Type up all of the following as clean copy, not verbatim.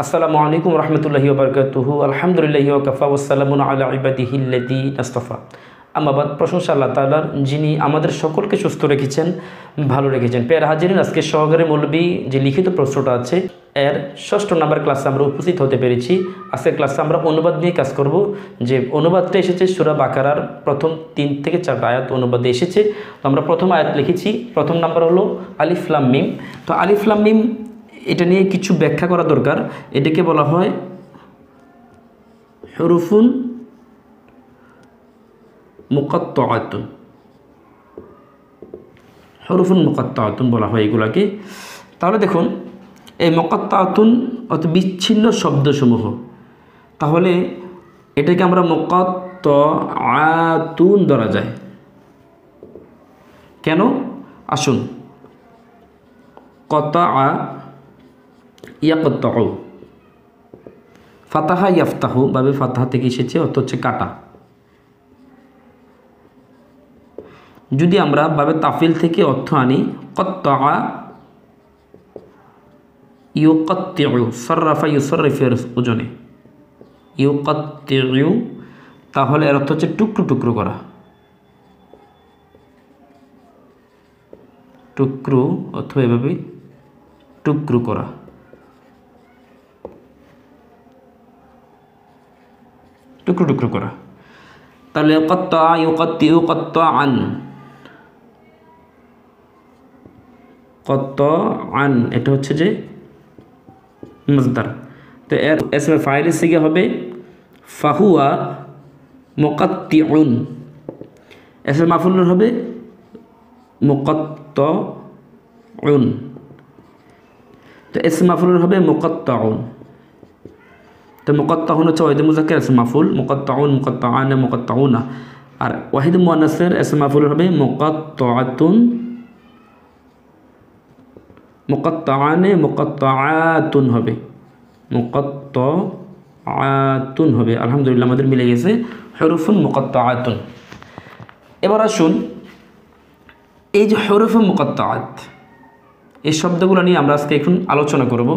আসসালামু আলাইকুম রহমতুল্লাহি ওয়া বারাকাতুহু। আলহামদুলিল্লাহি ওয়া কাফা ওয়া সালামুন আলা ইবাদিহিল্লাযিনা ইসতাফা। আম্মা বাদ, প্রশংসা আল্লাহ তাআলার, যিনি আমাদের সকলকে সুস্থ রেখেছেন, ভালো রেখেছেন। প্রিয় হাজিরিন, আজকে সহকারী মৌলবী যে লিখিত প্রশ্নটা আছে এর 6ষ্ঠ নাম্বার ক্লাসে আমরা উপস্থিত হতে পেরেছি। আজকের ক্লাসে আমরা অনুবাদ নিয়ে কাজ করব। যে অনুবাদটা এসেছে সূরা বাকারার প্রথম 3 থেকে 4 আয়াত অনুবাদে এসেছে। তো আমরা প্রথম আয়াত লিখেছি। প্রথম নাম্বার হলো আলিফ লাম মিম। তো আলিফ লাম মিম এটা নিয়ে কিছু ব্যাখ্যা করা দরকার। এটাকে বলা হয় হুরুফুন মুকাত্তাআতুন। হুরুফুন মুকাত্তাআতুন বলা হয় এগুলাকে। তাহলে দেখুন, এই মুকাত্তাআতুন অর্থাৎ বিচ্ছিন্ন শব্দসমূহ, তাহলে এটাকে আমরা মুকাত্তাআতুন ধরা যায় কেন? আসুন, কতাআ ইয়াকতাউ, ফাতাহা ইয়াফতাহু ভাবে ফাতাহা থেকে এসেছে, অর্থ হচ্ছে কাটা। যদি আমরা ভাবে তাফিল থেকে অর্থ আনি কত্তাআ ইউকাত্তিউ, সাররাফা ইউসাররিফের ওজনে ইউকাত্তিউ, তাহলে এর অর্থ হচ্ছে টুকরো টুকরো করা। টুকরো অথবা এভাবে টুকরো করা। টুকরো টুকরো করা। তাহলে কত্তাআ ইউকাত্তিউ কত্তাআন, কত্তাআন এটা হচ্ছে যে মাসদার। তো এর ইসমে ফাইল সিগা হবে ফাহুয়া মুকাত্তিউন। ইসমে মাফউল হবে মুকাত্তাউন। তো ইসমে মাফউল হবে মুকাত্তাউন। তো মুকাত্তাউন হচ্ছে ওয়াহিদ মুযাক্কার ইসমে মাফউল, মুকাত্তাউন মুকাত্তাআন মুকাত্তাউনা। আর ওয়াহিদ মুআন্নাসের ইসমে মাফউল হবে মুকাত্তাআতুন, মুকাত্তাআনে মুকাত্তাআতুন হবে, মুকাত্তাআতুন হবে। আলহামদুলিল্লাহ, আমাদের মিলে গেছে হুরুফুন মুকাত্তাআতুন। এবার আসুন, এই যে হুরুফুন মুকাত্তাআত, এই শব্দগুলো নিয়ে আমরা আজকে এখন আলোচনা করব।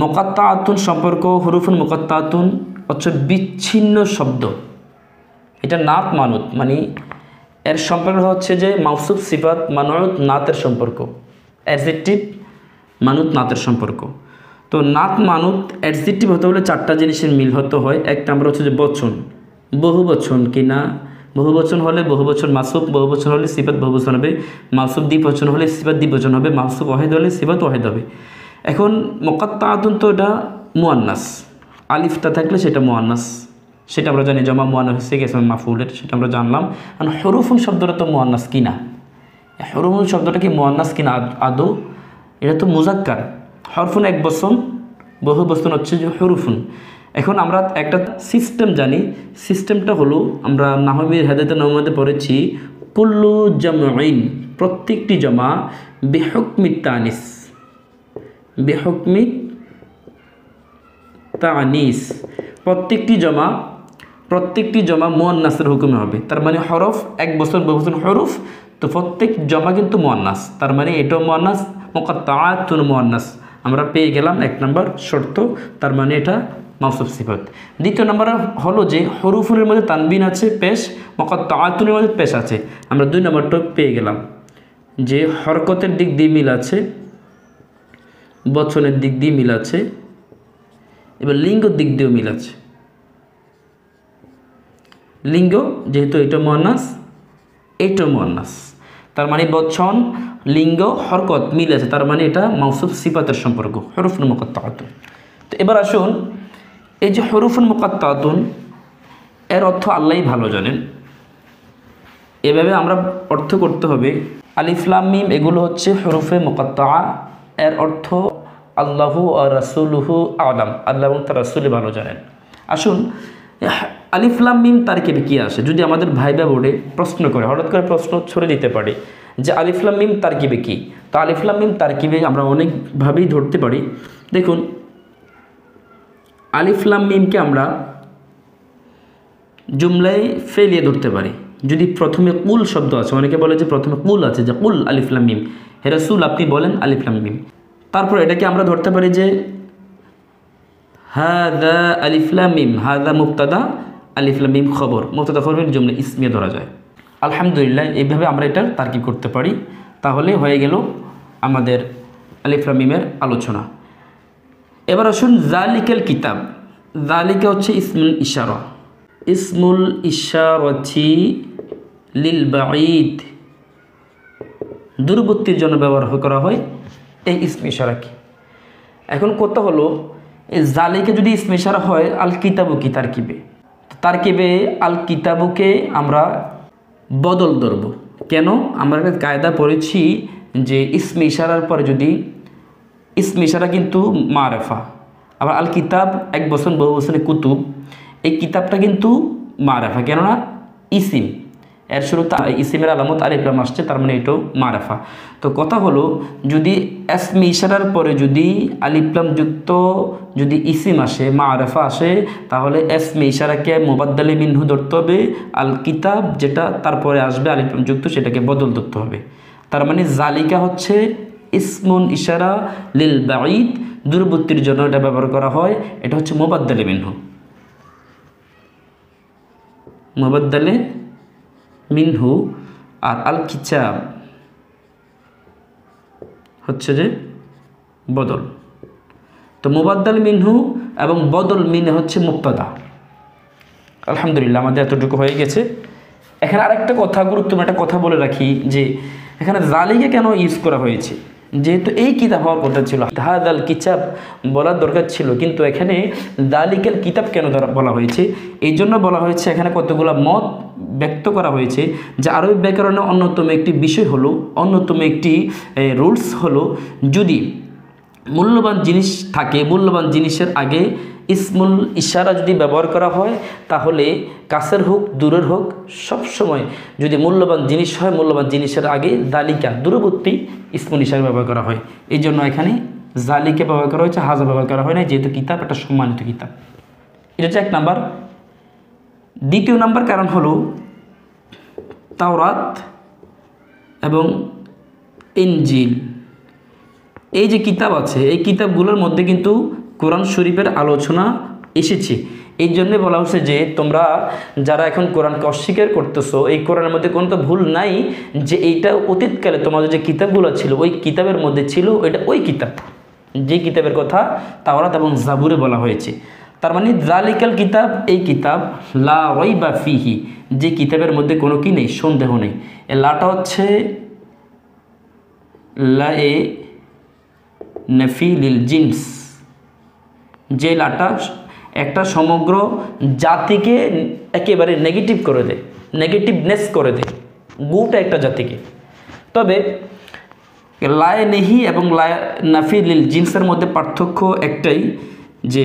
মুকাত্তাআতুন সম্পর্ক, হুরুফুন মুকাত্তাআতুন হচ্ছে বিচ্ছিন্ন শব্দ। এটা নাত মানুত, মানে এর সম্পর্ক হচ্ছে যে মাউসুফ সিফাত মানুত নাতের সম্পর্ক, অ্যাডজেক্টিভ মানুত নাতের সম্পর্ক। তো নাত মানুত অ্যাডজেক্টিভ হতে হলে 4টা জিনিসের মিল হতে হয়। এক নাম্বার হচ্ছে যে বচন, বহু বচন কিনা। বহু বচন হলে বহু বচন মাসুফ, বহু বচন হলে সিফাত বহু বচন হবে। মাসুফ দ্বিবচন হলে সিফাত দ্বিবচন হবে। মাসুফ ওয়াহিদ হলে সিফাত ওয়াহিদ হবে। এখন মুকাত্তাআতুন তো এটা মুআন্নাস, আলিফটা থাকলে সেটা মুআন্নাস, সেটা আমরা জানি। জমা মুআন্নাস হচ্ছে ইসমে মাফউলের, সেটা আমরা জানলাম। আর হুরুফুন শব্দটা তো মুআন্নাস কিনা, হুরুফুন শব্দটা কি মুআন্নাস কিনা আদৌ? এটা তো মুযাক্কার। হরফুন এক বচন, বহু বচন হচ্ছে যে হুরুফুন। এখন আমরা একটা সিস্টেম জানি। সিস্টেমটা হলো, আমরা নাহবীর হেদায়েতুন নাহওতে পড়েছি কুল্লু জামঈন, প্রত্যেকটি জমা বিহুকমি তানিস, বিহুকমি তানিস, প্রত্যেকটি জমা মুআন্নাসের হুকুমে হবে। তার মানে হরফ এক বচন বহু বচন হরফ, তো প্রত্যেক জমা কিন্তু মুআন্নাস, তার মানে এটাও মুআন্নাস, মুকাত্তাআতুন মুআন্নাস। আমরা পেয়ে গেলাম 1 নম্বর শর্ত, তার মানে এটা মাউসুফ সিফাত। দ্বিতীয় নম্বর হলো যে হুরুফুনের মধ্যে তানবিন আছে পেশ, মুকাত্তাআতুনের মধ্যে পেশ আছে। আমরা 2 নম্বরটা পেয়ে গেলাম, যে হরকতের দিক দিয়ে মিল আছে, বচনের দিক দিয়ে মিল আছে, এবার লিঙ্গর দিক দিয়েও মিল আছে। লিঙ্গ যেহেতু এটা মুআন্নাস, এইটাও মুআন্নাস, তার মানে বচন লিঙ্গ হরকত মিল আছে, তার মানে এটা মাউসুফ সিফাতের সম্পর্ক, হুরুফুন মুকাত্তাআতুন। তো এবার আসুন, এই যে হুরুফুন মুকাত্তাআতুন এর অর্থ আল্লাহই ভালো জানেন। এভাবে আমরা অর্থ করতে হবে। আলিফ লাম মিম এগুলো হচ্ছে হুরুফে মুকাত্তাআ, এর অর্থ আল্লাহু ওয়া রাসূলুহু আ'লাম, আল্লাহ এবং তার রাসূল ভালো জানেন। আসুন, আলিফ লাম মিম তারকিবে কি আসে? যদি আমাদের ভাইবা বোর্ডে প্রশ্ন করে, হঠাৎ করে প্রশ্ন ছড়ে দিতে পারে যে আলিফ লাম মিম তারকিবে কি, তো আলিফ লাম মিম তারকিবে আমরা অনেকভাবেই ধরতে পারি। দেখুন, আলিফ লাম মিমকে আমরা জুমলায় ফেলিয়ে ধরতে পারি। যদি প্রথমে কুল শব্দ আছে, অনেকে বলে যে প্রথমে কুল আছে, যে কুল আলিফ লাম মিম, হে রাসূল আপনি বলেন আলিফ লাম মিম। তারপর এটাকে আমরা ধরতে পারি যে হাদা আলিফ লাম মিম, হাদা মুবতাদা, আলিফ লাম মিম খবর, মুবতাদা খবরের জুমলা ইসমিয়া ধরা যায়। আলহামদুলিল্লাহ, এইভাবে আমরা এটার তারকিব করতে পারি। তাহলে হয়ে গেল আমাদের আলিফ লাম মিমের আলোচনা। এবার আসুন যালিকাল কিতাব। যালিকা হচ্ছে ইসমুল ইশারা, ইসমুল ইশারাতি লিল বাঈদ, দূরবর্তীর জন্য ব্যবহার করা হয় এই ইসমে ইশারাকে। এখন কথা হলো, এই জালিকা যদি ইসমে ইশারা হয়, আল কিতাবু কি তারকিবে, তারকিবে আল কিতাবুকে আমরা বদল ধরব। কেন? আমরা একটা কায়দা পড়েছি যে ইসমে ইশারার পরে যদি, ইসমে ইশারা কিন্তু মারেফা, আবার আল কিতাব এক বছর বহু বছরের কুতুব, এই কিতাবটা কিন্তু মারেফা, কেননা ইসিম, এর শুরুতে ইসিমের আলামত আলিফ লাম আসছে, তার মানে এটাও মারাফা। তো কথা হলো, যদি ইসমে ইশারার পরে যদি আলিফ লাম যুক্ত যদি ইসিম আসে, মারাফা আসে, তাহলে ইসমে ইশারাকে মুবাদ্দালে মিনহু ধরতে হবে, আল কিতাব যেটা তারপরে আসবে আলিফ লাম যুক্ত সেটাকে বদল ধরতে হবে। তার মানে জালিকা হচ্ছে ইসমুন ইশারা লিল বাঈদ, দূরবর্তীর জন্য এটা ব্যবহার করা হয়, এটা হচ্ছে মুবাদ্দালে মিনহু, মুবাদ্দালে মিনহু। আর আল কিতাব হচ্ছে যে বদল। তো মুবাদ্দাল মিনহু এবং বদল মিনে হচ্ছে মুবতাদা। আলহামদুলিল্লাহ, আমাদের এতটুকু হয়ে গেছে। এখানে আরেকটা কথা, গুরুত্বপূর্ণ একটা কথা বলে রাখি, যে এখানে জালিকা কেন ইউজ করা হয়েছে, যেহেতু এই কিতাব হওয়ার কথা ছিল, হাদাল কিতাব বলার দরকার ছিল, কিন্তু এখানে জালিকাল কিতাব কেন বলা হয়েছে? এই জন্য বলা হয়েছে, এখানে কতগুলো মত ব্যক্ত করা হয়েছে, যে আরবি ব্যাকরণের অন্যতম একটি বিষয় হলো, অন্যতম একটি রুলস হলো, যদি মূল্যবান জিনিস থাকে, মূল্যবান জিনিসের আগে ইসমুল ইশারা যদি ব্যবহার করা হয়, তাহলে কাছের হোক দূরের হোক, সবসময় যদি মূল্যবান জিনিস হয়, মূল্যবান জিনিসের আগে জালিকা দূরবর্তী ইসমুল ইশারা ব্যবহার করা হয়। এই জন্য এখানে জালিকা ব্যবহার করা হয়েছে, হাজা ব্যবহার করা হয় না, যেহেতু কিতাব একটা সম্মানিত কিতাব। এটা হচ্ছে এক নাম্বার। দ্বিতীয় নাম্বার কারণ হলো, তাওরাত এবং ইনজিল, এই যে কিতাব আছে, এই কিতাবগুলোর মধ্যে কিন্তু কোরআন শরীফের আলোচনা এসেছে। এই জন্যে বলা হচ্ছে যে তোমরা যারা এখন কোরআনকে অস্বীকার করতেছো, এই কোরআনের মধ্যে কোনো তো ভুল নাই, যে এইটা অতীতকালে তোমাদের যে কিতাবগুলো ছিল, ওই কিতাবের মধ্যে ছিল, ওইটা ওই কিতাব, যে কিতাবের কথা তাওরাত এবং জাবুরে বলা হয়েছে। তার মানে জালিকাল কিতাব, এই কিতাব, লা রাইবা ফিহি, যে কিতাবের মধ্যে কোনো কি নেই, সন্দেহ নেই। এই লাটা হচ্ছে লা এ নফি লিল জিন্স, যে লাটা একটা সমগ্র জাতিকে একেবারে নেগেটিভ করে দেয়, নেগেটিভনেস করে দেয়, গোটা একটা জাতিকে। তবে লায়ে নেহি এবং লায়ে নাফি লিল জিন্সের মধ্যে পার্থক্য একটাই, যে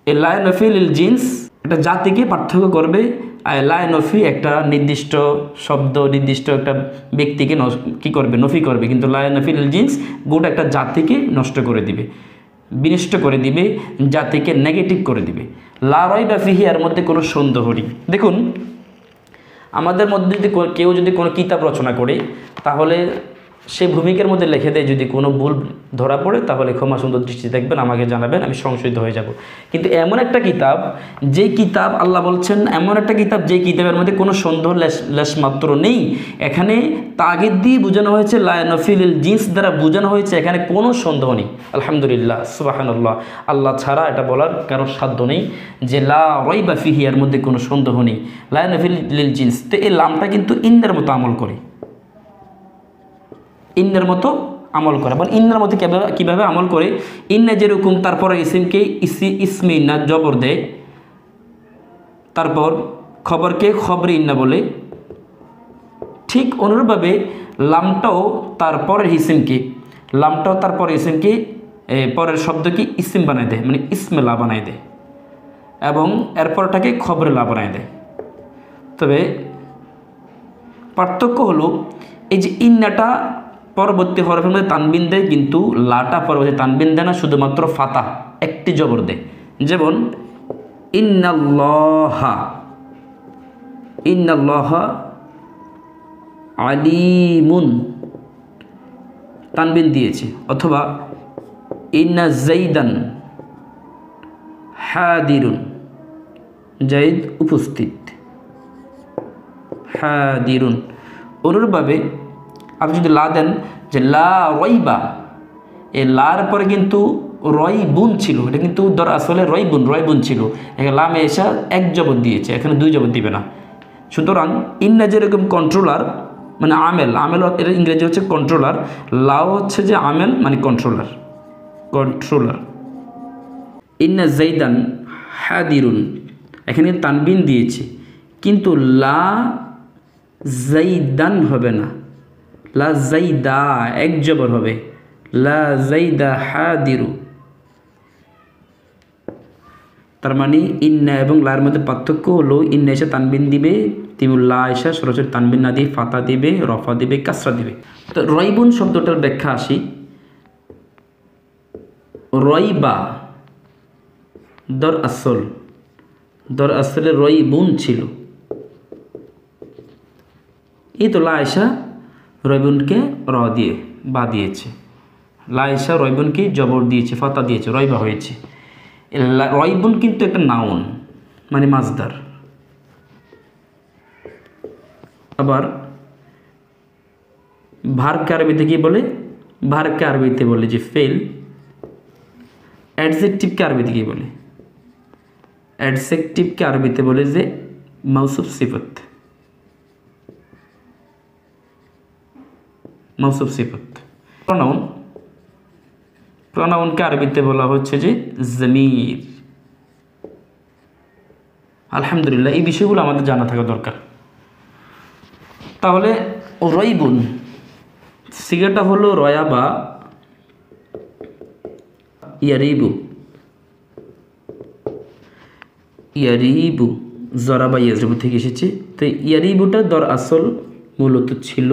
লায়ে নফি লিল জিন্স একটা জাতিকে পার্থক্য করবে, আর লায়ে নফি একটা নির্দিষ্ট শব্দ, নির্দিষ্ট একটা ব্যক্তিকে কী করবে, নফি করবে, কিন্তু লায়ে নফি লিল জিন্স গোটা একটা জাতিকে নষ্ট করে দিবে, বিনষ্ট করে দিবে, জাতিকে নেগেটিভ করে দিবে। লা রাইবা ফিহি, এর মধ্যে কোনো সন্দেহ নেই। দেখুন, আমাদের মধ্যে যদি কেউ যদি কোনো কিতাব রচনা করে, তাহলে সে ভূমিকার মধ্যে লিখে দেয়, যদি কোনো ভুল ধরা পড়ে তাহলে ক্ষমা সুন্দর দৃষ্টি দেখবেন, আমাকে জানাবেন, আমি সংশোধিত হয়ে যাব। কিন্তু এমন একটা কিতাব, যে কিতাব আল্লাহ বলছেন, এমন একটা কিতাব যে কিতাবের মধ্যে কোনো সন্দেহ লেশ মাত্র নেই, এখানে তাগিদ দিয়ে বোঝানো হয়েছে, লা নফিলিল জিন্স দ্বারা বোঝানো হয়েছে এখানে কোনো সন্দেহ নেই। আলহামদুলিল্লাহ, সুবহানাল্লাহ, আল্লাহ ছাড়া এটা বলার কারো সাধ্য নেই, যে লা রাইবা ফিহি, এর মধ্যে কোনো সন্দেহ নেই, লা নফিলিল জিন্স। তো এই লামটা কিন্তু ইন্নের মতো আমল করে, ইন্নের মতো আমল করে। বল ইন্নের মতো কীভাবে আমল করে? ইন্না যেরকম তারপরে ইসিমকে ইসমে ইন্না জবর দেয়, তারপর খবরকে খবরে ইন্না বলে, ঠিক অনুরূপভাবে লামটাও তারপরের ইসিমকে পরের শব্দকে ইসিম বানায় দেয়, মানে ইসমে লা বানায় দেয়, এবং এরপরটাকে খবরে লা বানায় দেয়। তবে পার্থক্য হলো, এই যে ইন্নাটা পরবর্তী হরফের মধ্যে তানবিন দেয়, কিন্তু লাটা পরবর্তী তানবিন দেয় না, শুধুমাত্র ফাতাহ একটি জবর দেয়। যেমন ইন্নাল্লাহা আলিমুন, তানবিন দিয়েছে। অথবা ইন্না জাইদান হাদিরুন, জাইদ উপস্থিত, হাদিরুন। অনুরূপভাবে আপনি যদি লা দেন যে লা রয়বা, এই লার পরে কিন্তু রয়বুন ছিল, এটা কিন্তু আসলে রয়বুন ছিল, এখানে লামে এসে এক জবর দিয়েছে, এখানে দুই জবর দিবে না। সুতরাং ইন্না যেরকম কন্ট্রোলার মানে আমেল, এর ইংরেজি হচ্ছে কন্ট্রোলার, লাও হচ্ছে যে আমেল মানে কন্ট্রোলার। ইন্না জাইদান হাদিরুন, এখানে তানবিন দিয়েছে, কিন্তু লা জাইদান হবে না, লা জাইদা এক জবর হবে, লা জাইদা হাদিরু। তার মানে ইন্না এবং লার মধ্যে পার্থক্য হলো ইন্না এসে তানবিন দিবে, লা এসে সরাসরি তানবিন না দিয়ে ফাতা দিবে, রফা দিবে, কাসরা দিবে। তো রয়বুন শব্দটার ব্যাখ্যা আসি। রয়বা দর আসলে রয়বুন ছিল, এই তো লা এসা রয়বুনকে দিয়ে বা দিয়েছে, লা এসা রয়বুনকে জবর দিয়েছে, ফাতা দিয়েছে, রয়বা হয়েছে। রয়বুন কিন্তু একটা নাউন মানে মাজদার। আবার ভার্বকে আরবিতে কি বলে? ভার্বকে আরবিতে বলে যে ফেল। অ্যাডজেক্টিভকে আরবিতে কি বলে? অ্যাডজেক্টিভকে আরবিতে বলে যে মাউসুফ সিফত। প্রনাউনকে আরবিতে বলা হচ্ছে যে জমির। আলহামদুলিল্লাহ, এই বিষয়গুলো আমাদের জানা থাকা দরকার। তাহলে রয়বুন সিগাটা হলো রয়াবা ইয়ারিবু জরাবা ইয়াজরিবু থেকে এসেছে। তো ইয়ারিবুটা দর আসল মূলত ছিল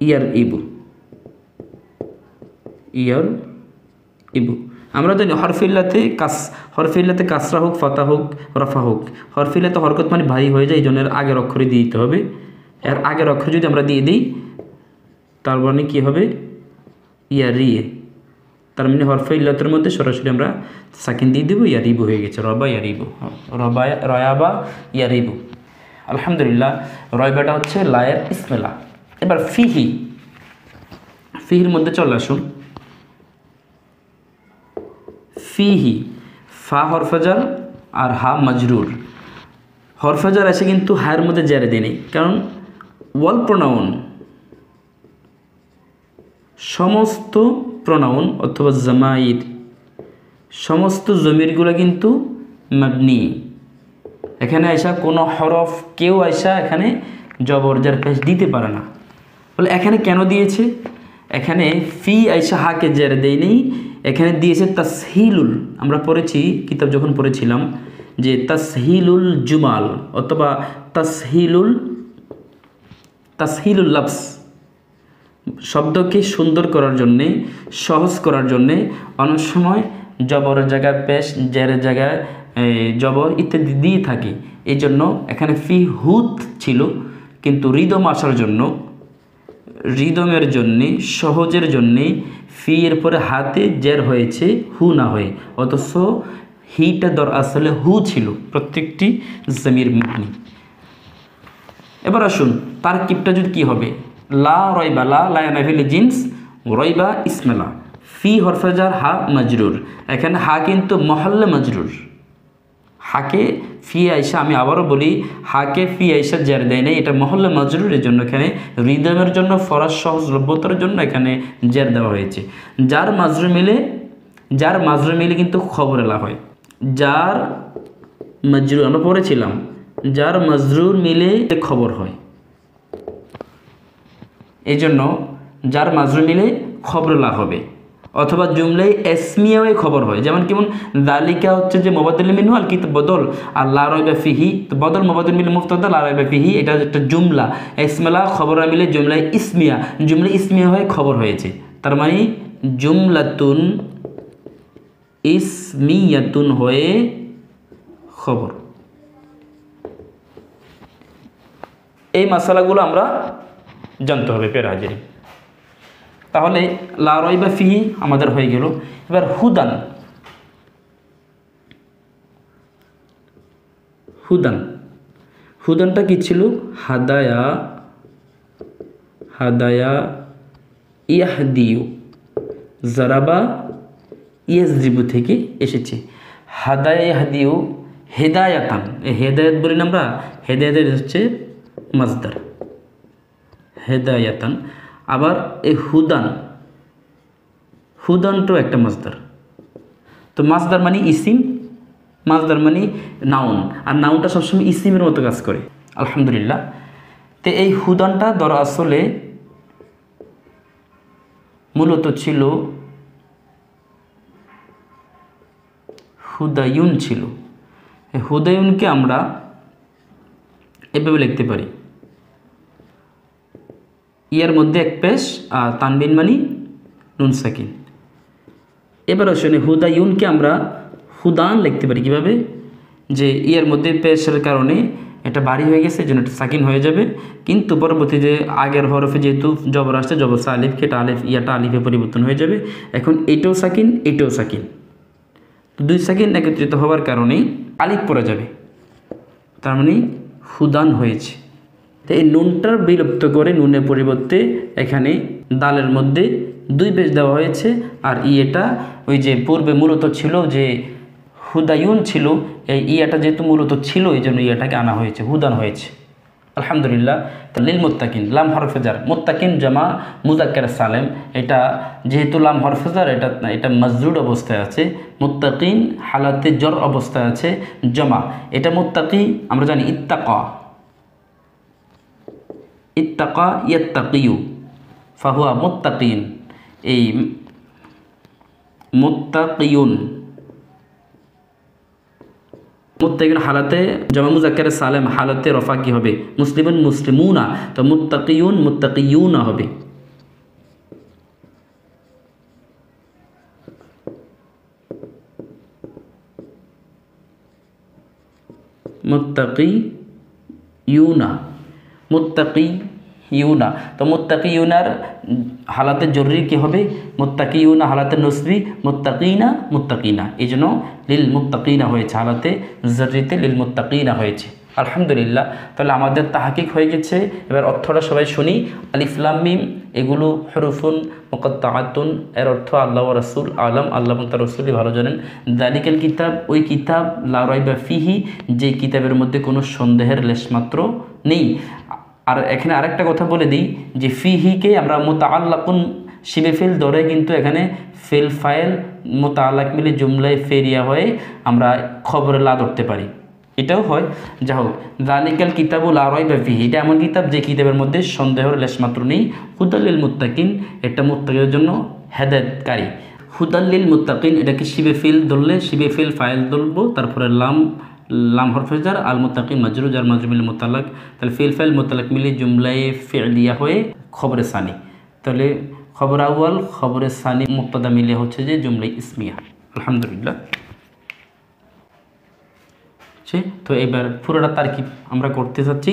ইয়ারইবু। আমরা জানি হরফিল্লাতে কাসরা হোক, ফাতা হোক, রফা হোক, হরফিল্লাতে হরকত মানে ভারী হয়ে যায়, এই জন্য আগের অক্ষরে দিয়ে দিতে হবে। এর আগের অক্ষর যদি আমরা দিয়ে দিই তার মানে কী হবে? ইয়ারিয়ে। তার মানে হরফিল্লাতের মধ্যে সরাসরি আমরা সাকিন দিয়ে দেবো, ইয়ারিবু হয়ে গেছে, রয়াবা ইয়ারিবু। আলহামদুলিল্লাহ, রয়বাটা হচ্ছে লায়ের ইসমেলা। এবার ফিহির মধ্যে চলে আসুন। ফিহি ফা হরফাজার আর হা মাজরুর। হরফাজার এসে কিন্তু হায়ের মধ্যে জেরে দেয় নেই, কারণ ওয়াল প্রোনাউন, সমস্ত প্রোনাউন অথবা জামাইর, সমস্ত জমিরগুলো কিন্তু মাবনি। এখানে আইসা কোনো হরফ কেউ আইসা এখানে জবরজার পেশ দিতে পারে না। বলে এখানে কেন দিয়েছে? এখানে ফি আইসা হাকে জেরে দেয় নেই, এখানে দিয়েছে তাসহিলুল। আমরা পড়েছি কিতাব যখন পড়েছিলাম যে তাসহিলুল জুমাল অথবা তাসহিলুল লাফস, শব্দকে সুন্দর করার জন্যে, সহজ করার জন্যে অনেক সময় জবরের জায়গায় পেশ, জেরের জায়গায় জবর ইত্যাদি দিয়ে থাকি। এই জন্য এখানে ফি হুত ছিল, কিন্তু রিদম আসার জন্য, রিদমের জন্যে, সহজের জন্যে ফি এর পরে হাতে জের হয়েছে, হু না হয়ে, অথচ হিটা দর আসলে হু ছিল, প্রত্যেকটি জমির মুবনি। এবার আসুন তারকিবটা যদি কী হবে? লা রয়বা, লা নাফিল জিন্স, রয়বা ইসমেলা, ফি হরফাজার হা মাজরুর। এখানে হা কিন্তু মহল্লে মাজরুর, হাকে ফি আইসা, আমি আবারও বলি, হাকে ফি আইসা জের দেয় নাই, এটা মহল্লে মাজরুরের জন্য এখানে রিদমের জন্য, ফরাজ সহজলভ্যতার জন্য এখানে জের দেওয়া হয়েছে। যার মাজরুর মিলে কিন্তু খবর এলা হয়, যার মাজরুর আমরা পড়েছিলাম, যার মাজরুর মিলে খবর হয়, এই জন্য যার মাজরুর মিলে খবর এলা হবে, অথবা জুমলাই এসমিয়াও খবর হয়। যেমন কেমন দালিকা হচ্ছে যে মুবাদ্দাল মিনহু আল কিতাব বদল, আর লা রাইবা ফিহি, তো বদল মুবাদ্দাল মিলে মুফতাদা, লা রাইবা ফিহি এটা একটা জুমলা ইসমালা, খবর মিলে জুমলাই ইসমিয়া, জুমলা ইসমিয়া হয়ে খবর হয়েছে। তার মানে জুমলাতুন ইসমিয়াতুন হয়ে খবর। এই মাসালাগুলো আমরা জানতে হবে পের হাজিরি। তাহলে লা রাইবা ফিহি আমাদের হয়ে গেল। এবার হুদান, হুদান। হুদানটা কি ছিল? হাদায়া, হাদায়া ইয়াহদিউ, জারাবা ইয়াজরিবু থেকে এসেছে। হাদায়া ইয়াহদিউ হেদায়াতান, এই হেদায়াত বলি না আমরা, হেদায়াতের হচ্ছে মাজদার, হেদায়াতান। আবার এই হুদান, হুদানটাও একটা মাজদার। তো মাজদার মানে ইসিম, মাজদার মানে নাউন, আর নাউনটা সবসময় ইসিমের মতো কাজ করে। আলহামদুলিল্লাহ। তো এই হুদানটা দরআসলে মূলত ছিল হুদায়ুন ছিল। হুদায়ুনকে আমরা এভাবে লিখতে পারি, ইয়ার মধ্যে এক পেশ আর তানবিন মানি নুন সাকিন। এবার আসলে হুদায়ুনকে আমরা হুদান লিখতে পারি কীভাবে? যে ইয়ার মধ্যে পেশের কারণে এটা ভারী হয়ে গেছে, যেন এটা সাকিন হয়ে যাবে, কিন্তু পরবর্তী যে আগের হরফে যেহেতু জবর আসছে, জবর সা আলিফ, এটা আলিফ, ইয়াটা আলিফে পরিবর্তন হয়ে যাবে। এখন এটাও সাকিন, এটাও সাকিন, দুই সাকিন একত্রিত হওয়ার কারণেই আলিফ পড়ে যাবে, তার মানে হুদান হয়েছে। তো এই নুনটার বিলুপ্ত করে নুনের পরিবর্তে এখানে দালের মধ্যে দুই পেশ দেওয়া হয়েছে। আর ইয়েটা ওই যে পূর্বে মূলত ছিল যে হুদায়ুন ছিল, এই ইয়াটা যেহেতু মূলত ছিল এই জন্য ইয়াটাকে আনা হয়েছে, হুদান হয়েছে। আলহামদুলিল্লাহ। লিল মুত্তাকিন, লাম হরফেজার, মুত্তাকিন জামা মুজাক্কার সালেম, এটা যেহেতু লাম হরফেজার, এটা মজরুর অবস্থায় আছে। মুত্তাকিন হালাতে জর অবস্থায় আছে, জামা, এটা মুত্তাকি আমরা জানি ইত্তাকা, ইত্তাকা ইয়াত্তাকিউ ফাহুয়া মুত্তাকিন, এই মুত্তাকিউন, মুত্তাকিন হালাতে জামা মুজাক্কার সালেম, হালাতে রফা কি হবে? মুসলিমুন মুসলিমুনা, তো মুত্তাকিউন মুত্তাকিউনা হবে। মুত্তাকিউনা, মুত্তাকিউনা, তো মুত্তাকিউনার হালাতে জরুরি কি হবে? মুত্তাকিউনা হালাতে নসবি, মুত্তাকিনা মুত্তাকিনা, এই জন্য লিল মুত্তাকিনা হয়েছে, হালাতে জরুরিতে লিল মুত্তাকিনা হয়েছে। আলহামদুলিল্লাহ। তাহলে আমাদের তাহকিক হয়ে গেছে। এবার অর্থটা সবাই শুনি। আলিফ লাম মিম এগুলো হরফুন মুকাত্তাআতুন, এর অর্থ আল্লাহ ওয়া রাসূল আলাম, আল্লাহ এবং তার রাসূলই ভালো জানেন। যালিকাল কিতাব, ওই কিতাব, লা রাইবা ফিহি, যে কিতাবের মধ্যে কোনো সন্দেহের লেশমাত্র নেই। আর এখানে আরেকটা কথা বলে দিই যে ফিহিকে আমরা মুতাআল্লাকুন শিবে ফিল ধরে কিন্তু এখানে ফিল ফাইল মুতাআল্লাক মিলে জুমলায় ফেরিয়া হয়ে আমরা খবরে লা ধরতে পারি, এটাও হয়। যা হোক, যালিকাল কিতাবু লা রাইবা ফিহি, এটা এমন কিতাব যে কিতাবের মধ্যে সন্দেহের লেশমাত্র নেই। হুদাল লিল মুত্তাকিন, এটা মুত্তাকিদের জন্য হেদায়েতকারী। হুদাল লিল মুত্তাকিন, এটাকে শিবে ফিল ধরলে শিবে ফিল ফাইল ধরবো, তারপরে লাম হরফেজার, আল মুত্তাকিন মাজরুর, যার মাজরুর মিলে মুতাল্লাক, তাহলে ফিল ফাইল মুতাল্লাক মিলে জুমলায় ফি'লিয়া হয়ে খবরে সানি, তাহলে খবর আউয়াল খবরে সানি মুবতাদা মিলে হচ্ছে যে জুমলা ইসমিয়া। আলহামদুলিল্লাহ। তো এবার পুরোটা তারকিব আমরা করতে চাচ্ছি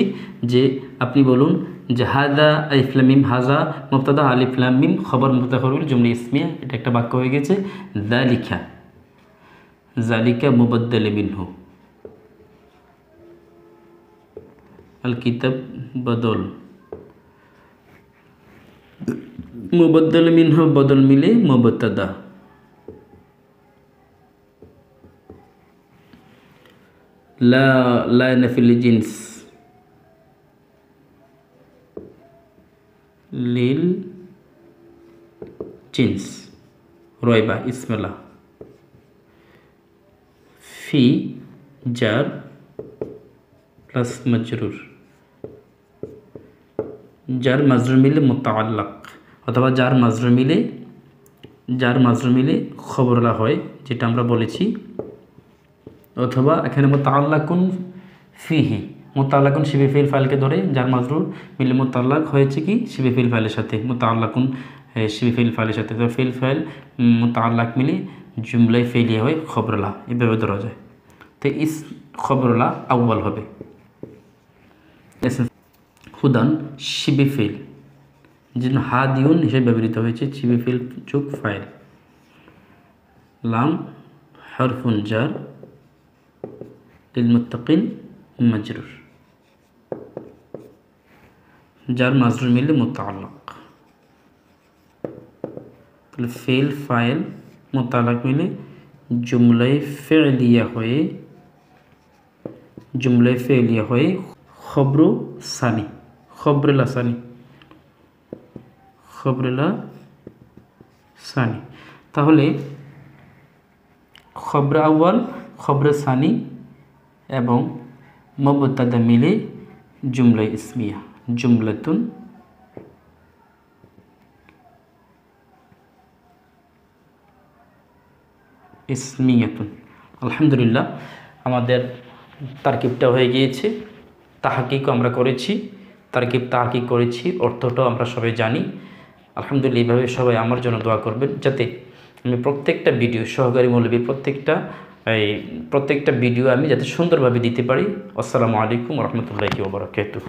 যে আপনি বলুন যে হাদা আলিফ লাম মিম, হাজা মুবতাদা, আলিফ লাম মিম খবর মুতাখারির জুমলা ইসমিয়া, এটা একটা বাক্য হয়ে গেছে। যালিকা, যালিকা মুবাদ্দাল মিনহু, আল কিতাব বদল, মুবাদ্দাল মিনহু বদল মিলে মুবতাদা। লা লা নাফিল জিন্স, লিল জিন্স, রয়বা ইসমালা, ফি জার প্লাস মাজরুর, যার মাজরুর মিলে মুতাআল্লাক, অথবা যার মাজরুর মিলে খবরলা হয়, যেটা আমরা বলেছি। অথবা এখানে মুতাআল্লাকুন ফিহি, মুতাআল্লাকুন শিবে ফিল ফাইলকে ধরে যার মাজরুর মিলে মুতাআল্লাক হয়েছে কি শিবে ফিল ফাইলের সাথে, মুতাআল্লাকুন শিবে ফিল ফাইলের সাথে, তো ফিল ফাইল মুতাআল্লাক মিলে জুমলায় ফেলিয়া হয় খবরলা, এভাবে ধরা যায়। তো ইস খবরলা আউয়াল হবে। হুদান শিবে ফিল, যেন হাদিউন হিসেবে ব্যবহৃত হয়েছে, শিবে ফিল যোগ ফাইল, লাম হরফুন জার লিল মুত্তাকিন মাজরুর, যার মাজরুর মিলে মুতাআল্লাক। তাহলে ফেল ফাইল মুতাআল্লাক মিলে জুমলাই ফেলিয়া হয়ে খবরু সানি, খবরেলা সানি। তাহলে খবর আউয়াল, খবর সানি এবং মুবতাদা মিলে জুমলা ইসমিয়া, জুমলাতুন ইসমিয়াতুন। আলহামদুলিল্লাহ, আমাদের তারকিবটা হয়ে গিয়েছে, তাহকিকও আমরা করেছি, তাহকিক করেছি, অর্থটাও আমরা সবাই জানি। আলহামদুলিল্লাহ, এইভাবে সবাই আমার জন্য দোয়া করবেন, যাতে আমি প্রত্যেকটা ভিডিও, সহকারী মৌলবীর প্রত্যেকটা ভিডিও আমি যাতে সুন্দরভাবে দিতে পারি। আসসালামু আলাইকুম ওয়া রাহমাতুল্লাহি ওয়া বারাকাতুহু।